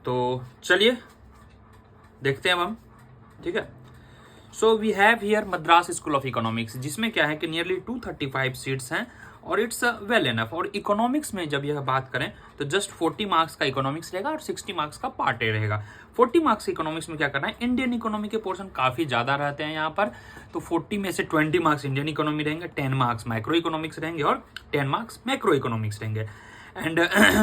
तो चलिए देखते हैं अब हम, ठीक है। So we have here Madras school of economics, जिसमें क्या है कि नियरली 235 सीट्स हैं और इट्स वेल एनफ। और इकोनॉमिक्स में जब यह बात करें तो जस्ट 40 मार्क्स का इकोनॉमिक्स रहेगा और 60 मार्क्स का पार्ट ए रहेगा। 40 मार्क्स इकोनॉमिक्स में क्या करना है, इंडियन इकोनॉमी के पोर्शन काफ़ी ज़्यादा रहते हैं यहाँ पर, तो 40 में से 20 मार्क्स इंडियन इकोनॉमी रहेंगे, 10 मार्क्स माइक्रो इकोनॉमिक्स रहेंगे और 10 मार्क्स मैक्रो इकोनॉमिक्स रहेंगे। And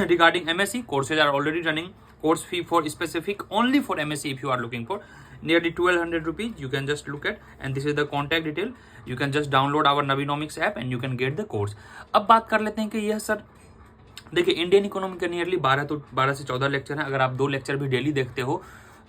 regarding MSc, courses are already running. Course fee for specific only for MSc if you are looking for nearly 1200 rupees. You can just look at, and this is the contact detail. You can just download our Navinomics app and you can get the course. अब बात कर लेते हैं कि यह sir देखिए Indian economy का nearly 12 से 14 लेक्चर है। अगर आप 2 लेक्चर भी डेली देखते हो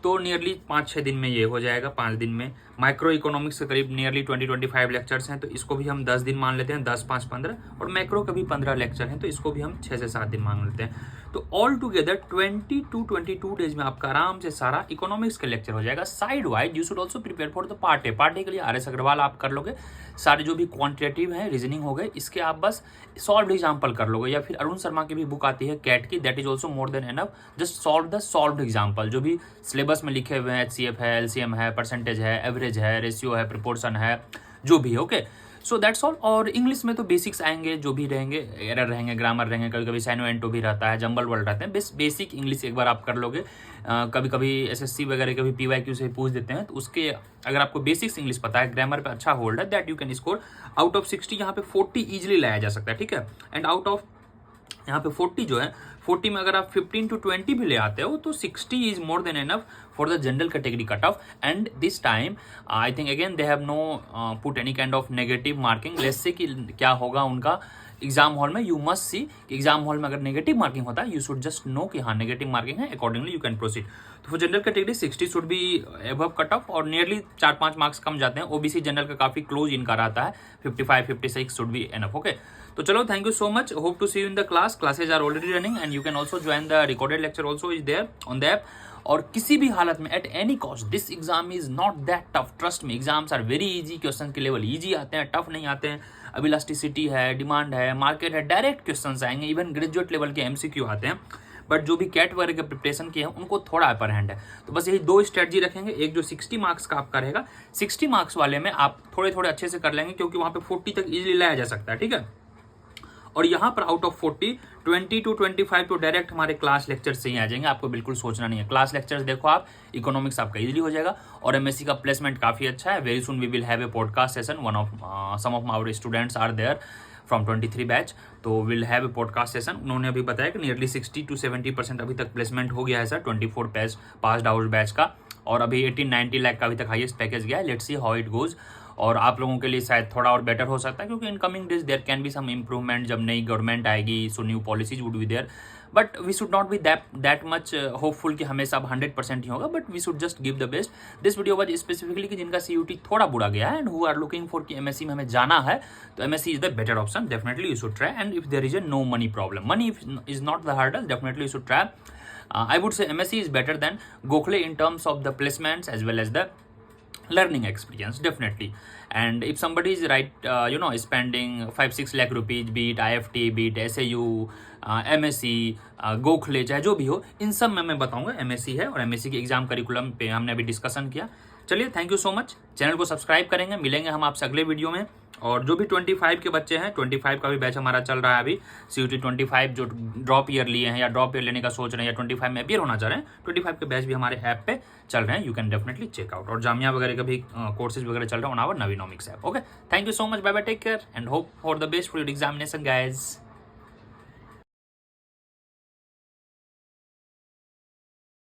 तो नियरली 5-6 दिन में ये हो जाएगा, 5 दिन में। माइक्रो इकोनॉमिक्स के करीब नियरली 20-25 लेक्चर्स हैं, तो इसको भी हम 10 दिन मान लेते हैं, 10-5-15। और मैक्रो का भी 15 लेक्चर हैं, तो इसको भी हम 6 से 7 दिन मान लेते हैं। तो ऑल टुगेदर 22 डेज में आपका आराम से सारा इकोनॉमिक्स का लेक्चर हो जाएगा। Side wise you should also prepare for the part A. Part A के लिए RS अग्रवाल आप कर लोगे, सारे जो भी क्वांटिटेटिव है, रीजनिंग हो गए, इसके आप बस सॉल्व एग्जाम्पल कर लोगे, या फिर अरुण शर्मा की भी बुक आती है कैट की, that is also more than enough. Just solve the solved example, जो भी सिलेबस में लिखे हुए हैं, HCF है, LCM है, परसेंटेज है, एवरेज है, रेशियो है, प्रोपोर्शन है, जो भी है, ओके। So that's all. और इंग्लिश में तो बेसिक्स आएंगे, जो भी रहेंगे, एरर रहेंगे, ग्रामर रहेंगे, कभी कभी साइनो एंटो भी रहता है, जंबल वर्ड रहते हैं। बेसिक इंग्लिश एक बार आप कर लोगे, कभी कभी SSC वगैरह के भी PYQ से पूछ देते हैं, तो उसके अगर आपको बेसिक्स इंग्लिश पता है, ग्रामर पे अच्छा होल्ड है, that you can score out of 60। यहाँ पे 40 इजिली लाया जा सकता है, ठीक है। एंड आउट ऑफ यहाँ पे 40 जो है, 40 में अगर आप 15 to 20 भी ले आते हो तो 60 is more than enough for the general category cut off. And this time I think again they have know put any kind of negative marking. Let's say कि क्या होगा उनका एग्जाम हॉल में, यू मस्ट सी कि exam hall में अगर negative marking होता है, यू शुड जस्ट नो कि हाँ नेगेटिव मार्किंग है, अकॉर्डिंगली यू कैन प्रोसीड। तो for general category 60 should be above cut off, और नियरली 4-5 मार्क्स कम जाते हैं। OBC जनरल का काफी क्लोज इनका रहता है, 55-56 शुड बी एनफ, ओके। तो चलो, thank you so much, hope to see you in the class. Classes are already running and you can also join the recorded lecture also is there on the app. और किसी भी हालत में at any cost this exam is not that tough, trust me. Exams are very easy, question के level easy आते हैं, tough नहीं आते हैं। अब इलास्टिसिटी है, डिमांड है, मार्केट है, डायरेक्ट क्वेश्चंस आएंगे, इवन ग्रेजुएट लेवल के MCQ आते हैं। बट जो भी कैट वगैरह के प्रिपरेशन किए हैं उनको थोड़ा अपर हैंड है। तो बस यही 2 स्ट्रेटजी रखेंगे, एक जो 60 मार्क्स का आपका रहेगा, 60 मार्क्स वाले में आप थोड़े थोड़े अच्छे से कर लेंगे, क्योंकि वहां पे 40 तक इजिली लाया जा सकता है, ठीक है। और यहाँ पर आउट ऑफ 40, 20 to 25 तो डायरेक्ट हमारे क्लास लेक्चर से ही आ जाएंगे, आपको बिल्कुल सोचना नहीं है। क्लास लेक्चर्स देखो आप, इकोनॉमिक्स आपका इजीली हो जाएगा। और MSc का प्लेसमेंट काफी अच्छा है। Very soon we will have a podcast session, some of our students are there from 23 batch, तो will have a podcast session. उन्होंने अभी बताया कि नियरली 60 to 70% अभी तक प्लेसमेंट हो गया है सर, 24 पास्ड आउट बैच का, और अभी 18-19 लाख का अभी तक हाईएस्ट पैकेज गया है। Let's see how it goes. और आप लोगों के लिए शायद थोड़ा और बेटर हो सकता है, क्योंकि in coming days there can be some improvement, जब नई गवर्नमेंट आएगी, so new policies would be there. But we should not be that much hopeful कि हमेशा अब 100% ही होगा, but we should just give the best. This video was specifically कि जिनका CUT थोड़ा बुरा गया है and who are looking for कि MSc में हमें जाना है, तो MSc is the better option, definitely you should try. And if there is no money problem, money is not the hurdle, definitely you should try. I would say MSc is better than Gokhale in terms of the placements as well as the learning experience, definitely. And if somebody is spending 5-6 lakh rupees, be it IFT, be it SAU, MSc, Gokhale, चाहे जो भी हो, इन सब में मैं बताऊंगा MSc है। और MSc के एग्जाम करिकुलम पे हमने अभी डिस्कशन किया। चलिए, thank you so much. Channel को सब्सक्राइब करेंगे, मिलेंगे हम आपसे अगले वीडियो में। और जो भी 25 के बच्चे हैं, 25 का भी बैच हमारा चल रहा है अभी। CUT 25 जो ड्रॉप ईयर लिए हैं या ड्रॉप ईयर लेने का सोच रहे हैं या 25 में अपीयर होना चाह रहे हैं, 25 के बैच भी हमारे ऐप पे चल रहे हैं, you can definitely check out. और जामिया वगैरह का भी कोर्सेज वगैरह चल रहे हैं on our Navinomics app, okay. Thank you so much, bye bye, take care and hope for the best for your examination guys.